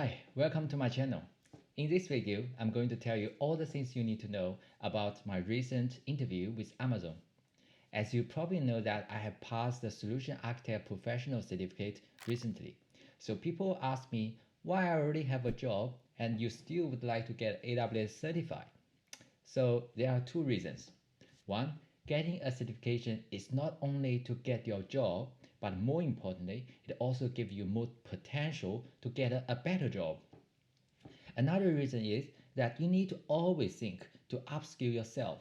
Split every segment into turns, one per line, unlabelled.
Hi, welcome to my channel. In this video, I'm going to tell you all the things you need to know about my recent interview with Amazon. As you probably know that I have passed the Solution Architect Professional Certificate recently. So people ask me why I already have a job and you still would like to get AWS certified. So there are two reasons. One, getting a certification is not only to get your job, but more importantly, it also gives you more potential to get a better job. Another reason is that you need to always think to upskill yourself,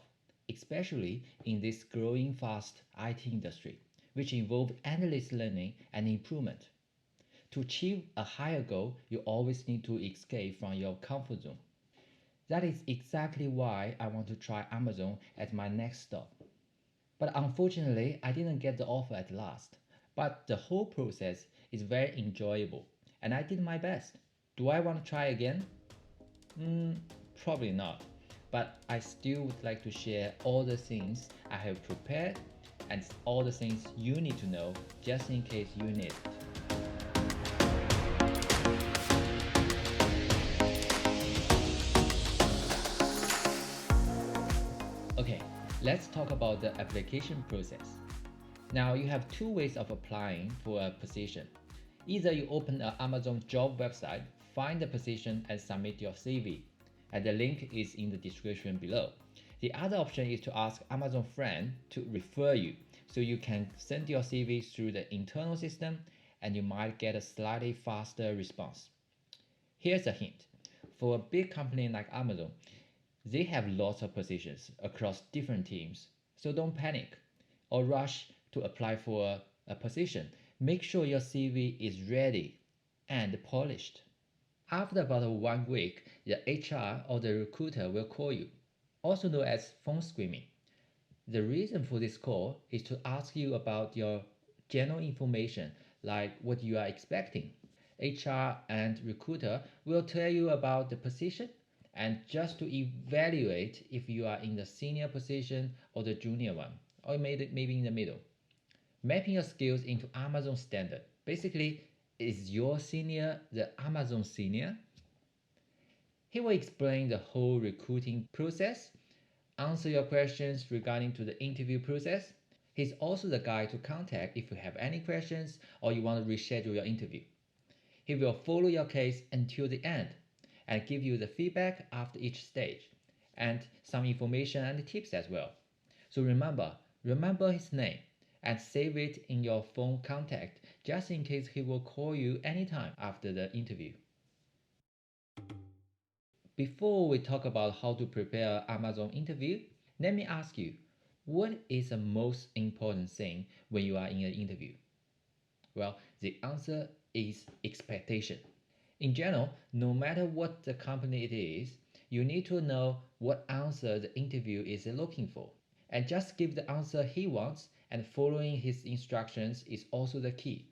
especially in this growing fast IT industry, which involves endless learning and improvement. To achieve a higher goal, you always need to escape from your comfort zone. That is exactly why I want to try Amazon as my next stop. But unfortunately, I didn't get the offer at last. But the whole process is very enjoyable, and I did my best. Do I want to try again? Probably not. But I still would like to share all the things I have prepared and all the things you need to know just in case you need it. Okay, let's talk about the application process. Now you have two ways of applying for a position. Either you open an Amazon job website, find the position and submit your CV, and the link is in the description below. The other option is to ask Amazon friend to refer you, so you can send your CV through the internal system and you might get a slightly faster response. Here's a hint. For a big company like Amazon, they have lots of positions across different teams, so don't panic or rush to apply for a position. Make sure your CV is ready and polished. After about 1 week, the HR or the recruiter will call you, also known as phone screening. The reason for this call is to ask you about your general information, like what you are expecting. HR and recruiter will tell you about the position and just to evaluate if you are in the senior position or the junior one, or maybe in the middle. Mapping your skills into Amazon standard. Basically, is your senior the Amazon senior? He will explain the whole recruiting process, answer your questions regarding to the interview process. He's also the guy to contact if you have any questions or you want to reschedule your interview. He will follow your case until the end and give you the feedback after each stage and some information and tips as well. So remember his name and save it in your phone contact just in case he will call you anytime after the interview. Before we talk about how to prepare an Amazon interview, let me ask you, what is the most important thing when you are in an interview? Well, the answer is expectation. In general, no matter what the company it is, you need to know what answer the interview is looking for. And just give the answer he wants, and following his instructions is also the key.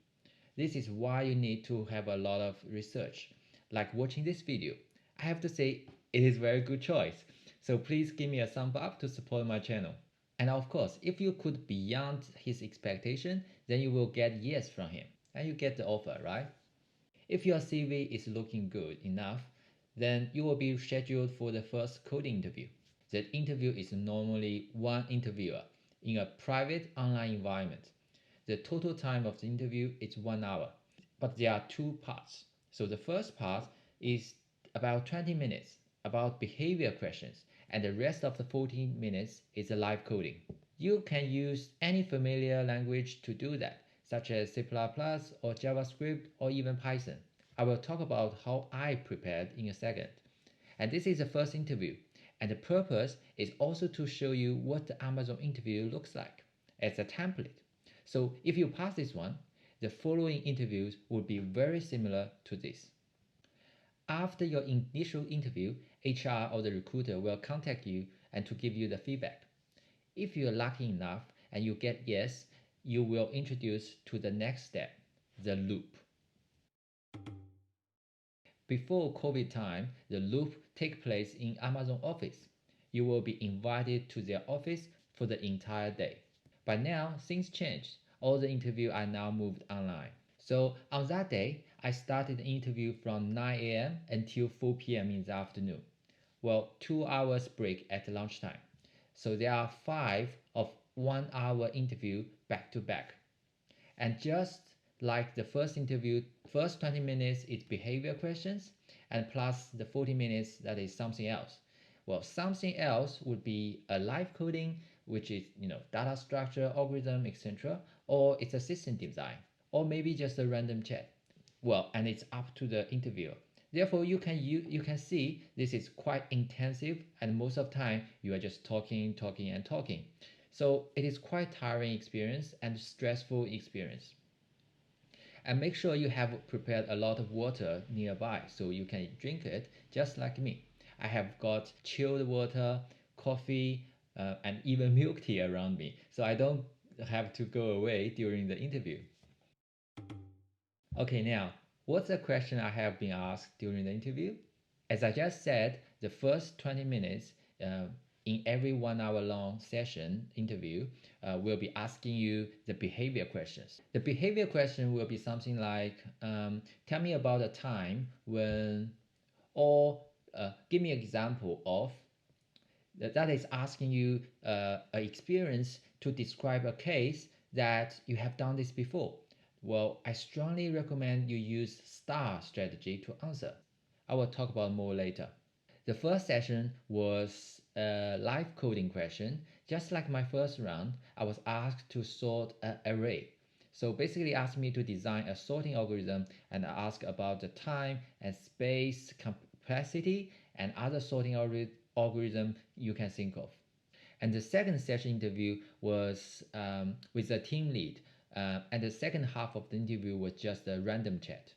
This is why you need to have a lot of research. Like watching this video, I have to say it is a very good choice. So please give me a thumb up to support my channel. And of course, if you could beyond his expectation, then you will get yes from him and you get the offer, right? If your CV is looking good enough, then you will be scheduled for the first coding interview. The interview is normally one interviewer in a private online environment. The total time of the interview is 1 hour, but there are two parts. So the first part is about 20 minutes about behavior questions, and the rest of the 14 minutes is a live coding. You can use any familiar language to do that, such as C++ or JavaScript or even Python. I will talk about how I prepared in a second. And this is the first interview, and the purpose is also to show you what the Amazon interview looks like as a template. So if you pass this one, the following interviews will be very similar to this. After your initial interview, HR or the recruiter will contact you and to give you the feedback. If you're lucky enough and you get yes, you will introduce to the next step, the loop. Before COVID time, the loop takes place in Amazon office. You will be invited to their office for the entire day. But now things changed. All the interviews are now moved online. So on that day, I started the interview from 9 a.m. until 4 p.m. in the afternoon. Well, 2 hours break at lunchtime. So there are five of 1 hour interview back to back. And just like the first interview, first 20 minutes is behavior questions, and plus the 40 minutes that is something else. Well, something else would be a live coding, which is data structure, algorithm, etc., or it's a system design, or maybe just a random chat. Well, and it's up to the interviewer. Therefore, you can see this is quite intensive, and most of the time you are just talking, talking, and talking. So it is quite tiring experience and stressful experience. And make sure you have prepared a lot of water nearby so you can drink it just like me. I have got chilled water, coffee, and even milk tea around me, so I don't have to go away during the interview. Okay, now, what's the question I have been asked during the interview? As I just said, the first 20 minutes in every 1 hour long session interview will be asking you the behavior questions. The behavior question will be something like, tell me about a time when, or give me an example of, that is asking you an experience to describe a case that you have done this before. Well, I strongly recommend you use STAR strategy to answer. I will talk about more later. The first session was a live coding question. Just like my first round, I was asked to sort an array. So basically asked me to design a sorting algorithm and ask about the time and space complexity and other sorting algorithm you can think of. And the second session interview was with a team lead. And the second half of the interview was just a random chat.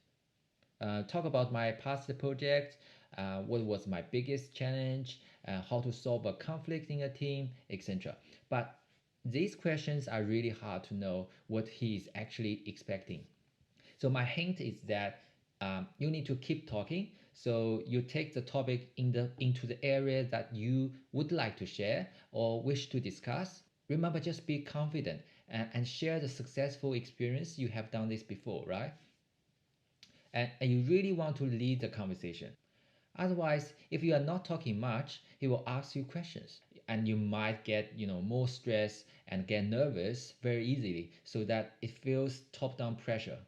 Talk about my past project, what was my biggest challenge, how to solve a conflict in a team, etc. But these questions are really hard to know what he is actually expecting. So my hint is that you need to keep talking. So you take the topic into the area that you would like to share or wish to discuss. Remember, just be confident and share the successful experience you have done this before, right? And you really want to lead the conversation. Otherwise, if you are not talking much, he will ask you questions, and you might get more stressed and get nervous very easily, so that it feels top-down pressure.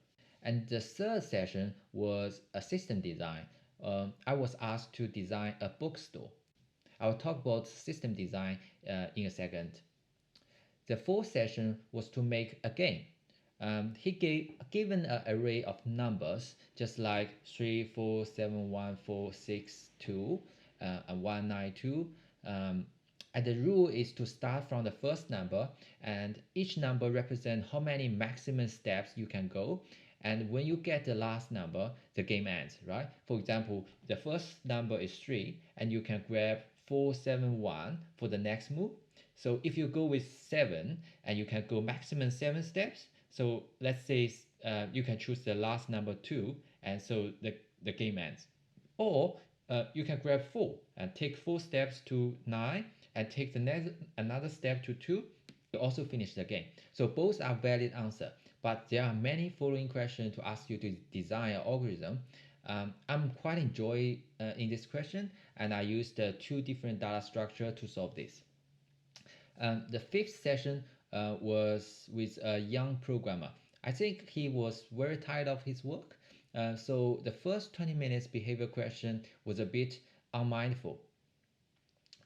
And the third session was a system design. I was asked to design a bookstore. I'll talk about system design in a second. The fourth session was to make a game. He given an array of numbers, just like 3, 4, 7, 1, 4, 6, 2, and 1, 9, 2. And the rule is to start from the first number, and each number represents how many maximum steps you can go. And when you get the last number, the game ends, right? For example, the first number is 3, and you can grab 4, 7, 1 for the next move. So if you go with 7 and you can go maximum 7 steps, so let's say you can choose the last number 2, and so the game ends. Or you can grab 4 and take 4 steps to 9 and take the next another step to 2. You also finish the game. So both are valid answer, but there are many following questions to ask you to design an algorithm. I'm quite enjoy in this question, and I used two different data structure to solve this. The fifth session was with a young programmer. I think he was very tired of his work. So the first 20 minutes behavior question was a bit unmindful.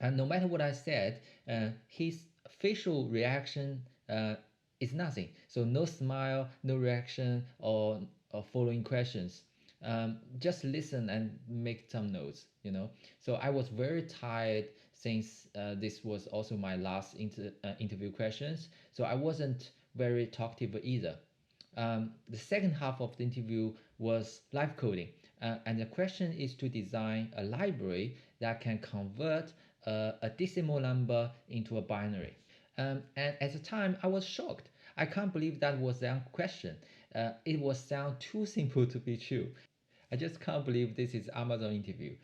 And no matter what I said, his facial reaction is nothing. So no smile, no reaction, or following questions. Just listen and make some notes. So I was very tired since this was also my last interview questions. So I wasn't very talkative either. The second half of the interview was live coding. And the question is to design a library that can convert a decimal number into a binary. And at the time, I was shocked. I can't believe that was the question. It was sound too simple to be true. I just can't believe this is Amazon interview.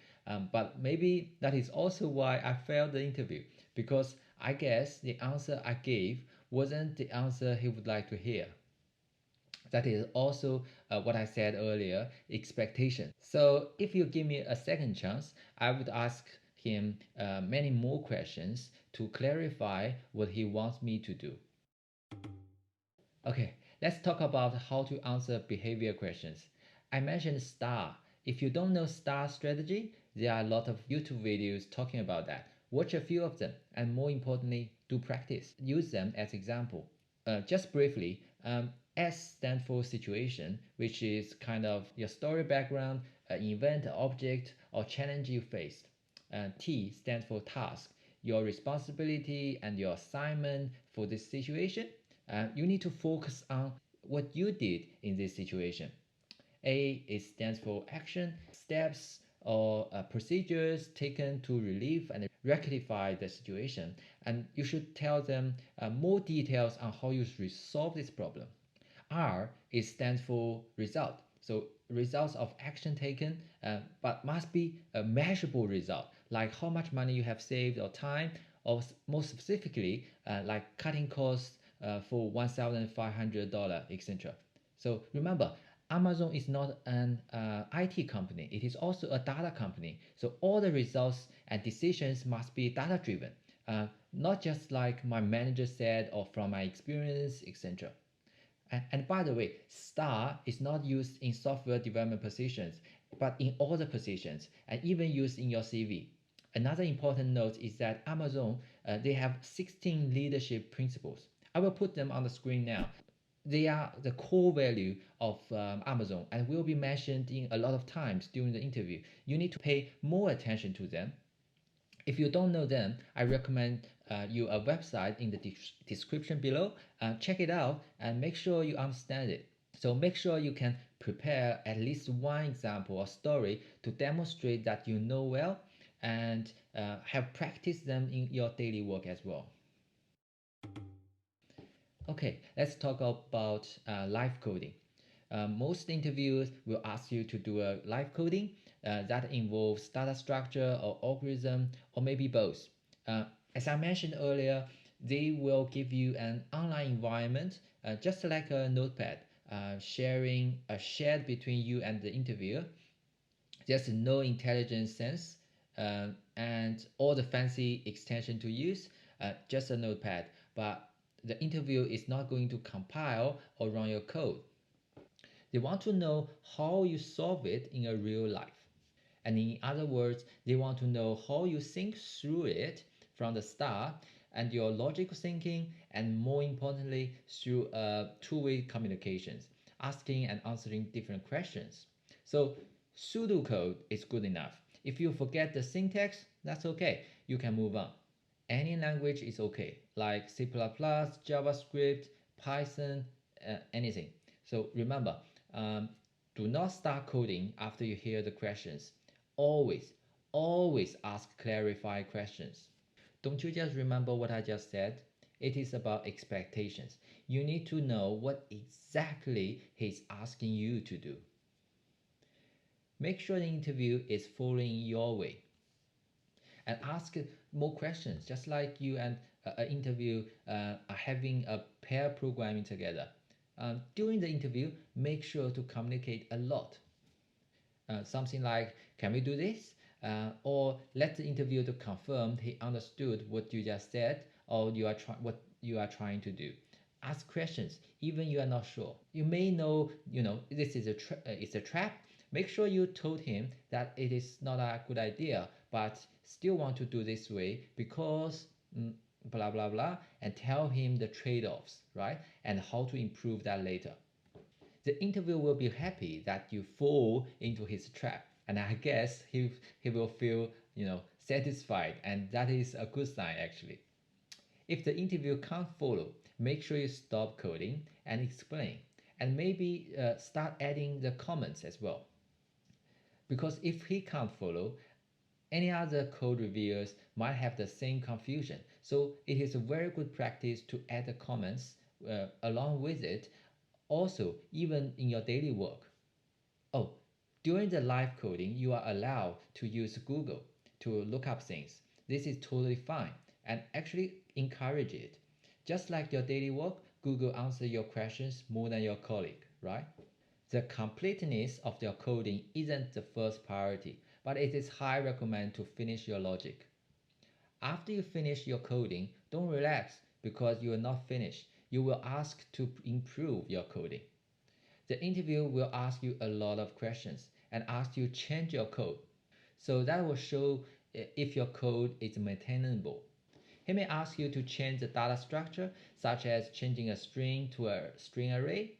But maybe that is also why I failed the interview, because I guess the answer I gave wasn't the answer he would like to hear. That is also what I said earlier, expectation. So if you give me a second chance, I would ask him many more questions to clarify what he wants me to do. Okay, let's talk about how to answer behavior questions. I mentioned STAR. If you don't know STAR strategy, there are a lot of YouTube videos talking about that. Watch a few of them, and more importantly, do practice. Use them as example. Just briefly, S stands for situation, which is kind of your story background, an event, object, or challenge you faced. T stands for task, your responsibility and your assignment for this situation. You need to focus on what you did in this situation. A it stands for action, steps or procedures taken to relieve and rectify the situation. And you should tell them more details on how you resolve this problem. R it stands for result. So results of action taken, but must be a measurable result, like how much money you have saved or time, or more specifically, like cutting costs for $1,500, etc. So remember, Amazon is not an IT company. It is also a data company. So all the results and decisions must be data driven, not just like my manager said or from my experience, etc. And by the way, star is not used in software development positions, but in all the positions and even used in your CV. Another important note is that Amazon, they have 16 leadership principles. I will put them on the screen now. They are the core value of Amazon and will be mentioned in a lot of times during the interview. You need to pay more attention to them. If you don't know them, I recommend you a website in the description below. Check it out and make sure you understand it. So make sure you can prepare at least one example or story to demonstrate that you know well and have practiced them in your daily work as well. Okay, let's talk about live coding. Most interviews will ask you to do a live coding that involves data structure or algorithm or maybe both. As I mentioned earlier, they will give you an online environment just like a notepad, shared between you and the interviewer. There's no intelligence sense and all the fancy extension to use, just a notepad. But the interview is not going to compile or run your code. They want to know how you solve it in a real life. And in other words, they want to know how you think through it from the start and your logical thinking, and more importantly, through two-way communications, asking and answering different questions. So pseudocode is good enough. If you forget the syntax, that's okay. You can move on. Any language is okay, like C++, JavaScript, Python, anything. So remember, do not start coding after you hear the questions. Always, always ask clarifying questions. Don't you just remember what I just said? It is about expectations. You need to know what exactly he's asking you to do. Make sure the interview is following your way and ask more questions, just like you and an interview are having a pair programming together. During the interview, make sure to communicate a lot. Something like, can we do this? Or let the interviewer to confirm he understood what you just said or what you are trying to do. Ask questions, even you are not sure. You may know, this is it's a trap. Make sure you told him that it is not a good idea, but still want to do this way because blah blah blah, and tell him the trade-offs, right? And how to improve that later. The interviewer will be happy that you fall into his trap, and I guess he will feel satisfied, and that is a good sign actually. If the interview can't follow, make sure you stop coding and explain, and maybe start adding the comments as well. Because if he can't follow, any other code reviewers might have the same confusion. So it is a very good practice to add the comments along with it, also even in your daily work. Oh, during the live coding, you are allowed to use Google to look up things. This is totally fine and actually encourage it. Just like your daily work, Google answers your questions more than your colleague. right? The completeness of your coding isn't the first priority, but it is high recommend to finish your logic. After you finish your coding, don't relax because you are not finished. You will ask to improve your coding. The interview will ask you a lot of questions and ask you to change your code. So that will show if your code is maintainable. He may ask you to change the data structure, such as changing a string to a string array,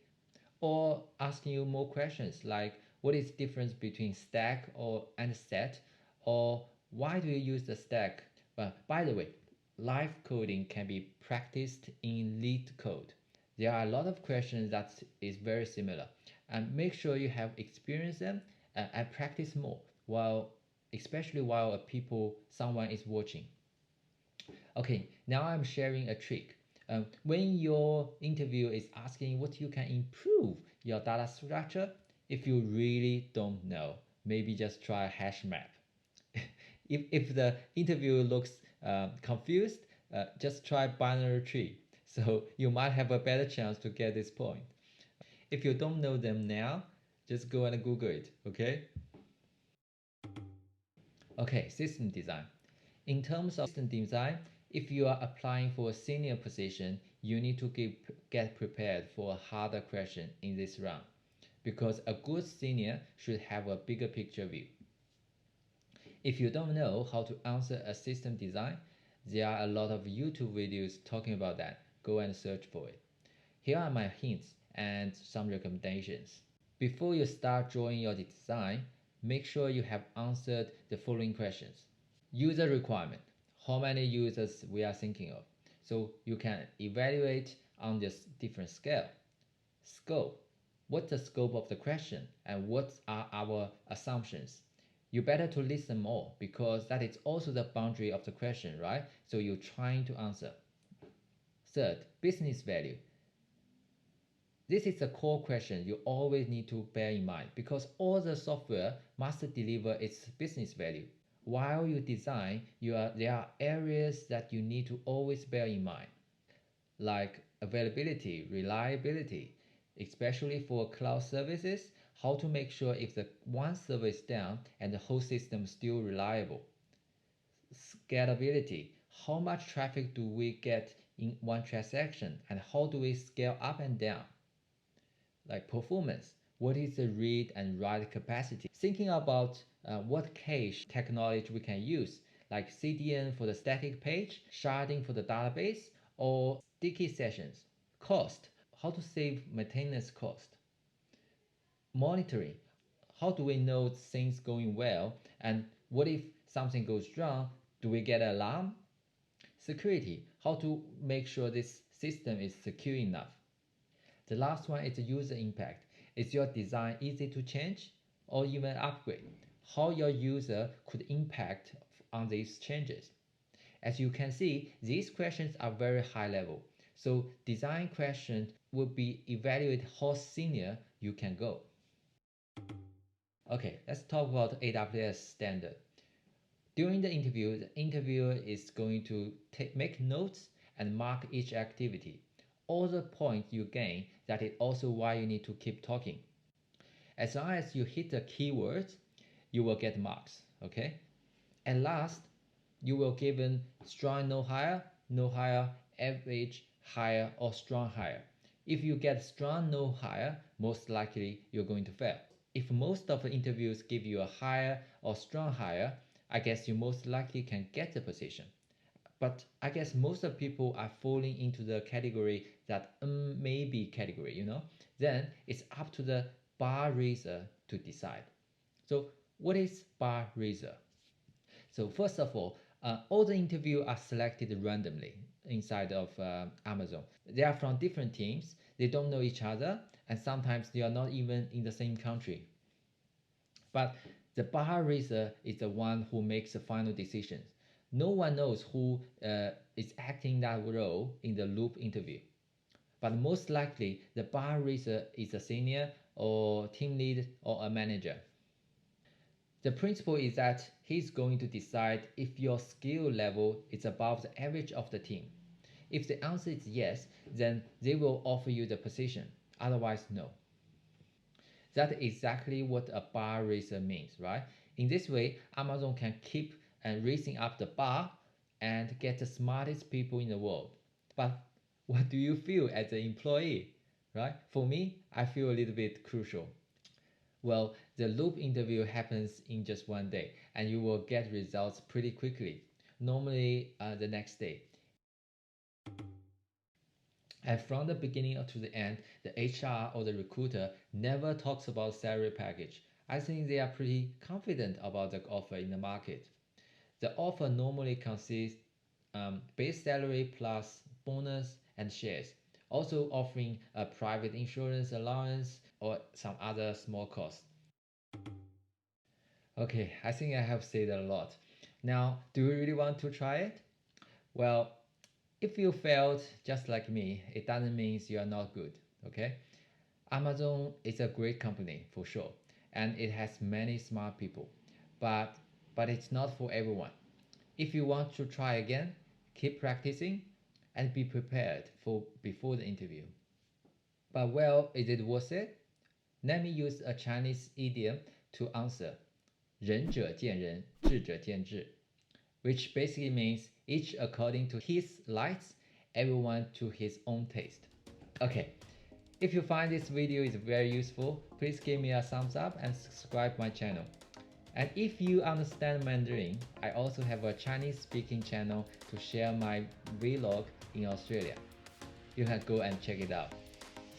or asking you more questions like what is the difference between stack and set, or why do you use the stack? But by the way, live coding can be practiced in lead code. There are a lot of questions that is very similar, and make sure you have experienced them and practice more while especially while someone is watching. Okay, now I'm sharing a trick. When your interview is asking what you can improve your data structure, if you really don't know, maybe just try a hash map. if the interview looks confused, just try binary tree. So you might have a better chance to get this point. If you don't know them now, just go and Google it, okay? Okay, system design. In terms of system design, if you are applying for a senior position, you need to get prepared for a harder question in this round because a good senior should have a bigger picture view. If you don't know how to answer a system design, there are a lot of YouTube videos talking about that. Go and search for it. Here are my hints and some recommendations. Before you start drawing your design, make sure you have answered the following questions. User requirement, how many users we are thinking of. So you can evaluate on this different scale. Scope, what's the scope of the question and what are our assumptions? You better to listen more because that is also the boundary of the question, right? So you're trying to answer. Third, business value. This is a core question you always need to bear in mind because all the software must deliver its business value. While you design, there are areas that you need to always bear in mind, like availability, reliability, especially for cloud services, how to make sure if the one server is down and the whole system is still reliable. Scalability, how much traffic do we get in one transaction and how do we scale up and down? Like performance, what is the read and write capacity? Thinking about what cache technology we can use, like CDN for the static page, sharding for the database, or sticky sessions. Cost, how to save maintenance cost. Monitoring, how do we know things going well, and what if something goes wrong? Do we get an alarm? Security, how to make sure this system is secure enough. The last one is the user impact. Is your design easy to change or even upgrade? How your user could impact on these changes? As you can see, these questions are very high level. So design question will be evaluate how senior you can go. Okay, let's talk about AWS standard. During the interviewer is going to make notes and mark each activity. All the points you gain, that is also why you need to keep talking. As long as you hit the keywords, you will get marks, okay? And last, you will given strong no higher, average higher, or strong higher. If you get strong no higher, most likely you're going to fail. If most of the interviews give you a higher or strong higher, I guess you most likely can get the position. But I guess most of people are falling into the category that maybe category, Then it's up to the bar raiser to decide. So what is bar raiser? So first of all the interviews are selected randomly inside of Amazon. They are from different teams. They don't know each other, and sometimes they are not even in the same country. But the bar raiser is the one who makes the final decisions. No one knows who is acting that role in the loop interview. But most likely, the bar raiser is a senior or team lead or a manager. The principle is that he's going to decide if your skill level is above the average of the team. If the answer is yes, then they will offer you the position. Otherwise, no. That's exactly what a bar raiser means, right? In this way, Amazon can keep and raising up the bar and get the smartest people in the world. But what do you feel as an employee, right? For me, I feel a little bit crucial. Well, the loop interview happens in just one day and you will get results pretty quickly, normally the next day. And from the beginning to the end, the HR or the recruiter never talks about salary package. I think they are pretty confident about the offer in the market. The offer normally consists base salary plus bonus and shares, also offering a private insurance allowance or some other small costs. Okay, I think I have said a lot. Now, do you really want to try it? Well, if you failed just like me, it doesn't mean you are not good, okay? Amazon is a great company for sure, and it has many smart people, but it's not for everyone. If you want to try again, keep practicing and be prepared for before the interview. But well, is it worth it? Let me use a Chinese idiom to answer. 仁者见仁，智者见智, which basically means each according to his likes, everyone to his own taste. Okay, if you find this video is very useful, please give me a thumbs up and subscribe my channel. And if you understand Mandarin, I also have a Chinese speaking channel to share my vlog in Australia. You can go and check it out.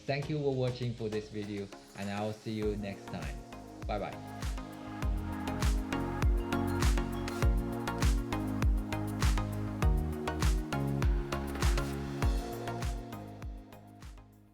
Thank you for watching for this video and I will see you next time. Bye bye.